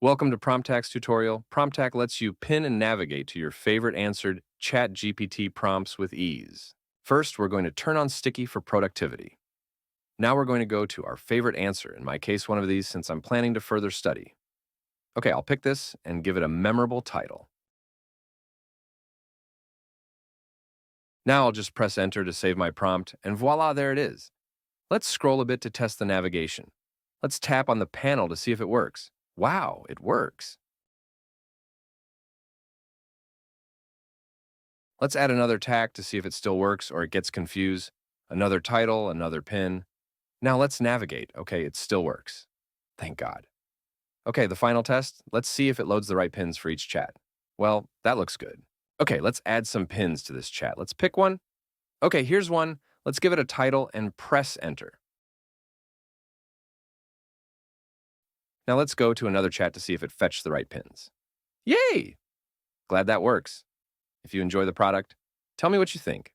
Welcome to PromptTack's tutorial. PromptTack lets you pin and navigate to your favorite answered ChatGPT prompts with ease. First, we're going to turn on Sticky for productivity. Now we're going to go to our favorite answer, in my case one of these since I'm planning to further study. Okay, I'll pick this and give it a memorable title. Now I'll just press enter to save my prompt, and voila, there it is. Let's scroll a bit to test the navigation. Let's tap on the panel to see if it works. Wow, it works. Let's add another tack to see if it still works or it gets confused. Another title, another pin. Now let's navigate. Okay, it still works. Thank God. Okay, the final test. Let's see if it loads the right pins for each chat. Well, that looks good. Okay, let's add some pins to this chat. Let's pick one. Okay, here's one. Let's give it a title and press enter. Now let's go to another chat to see if it fetched the right pins. Yay! Glad that works. If you enjoy the product, tell me what you think.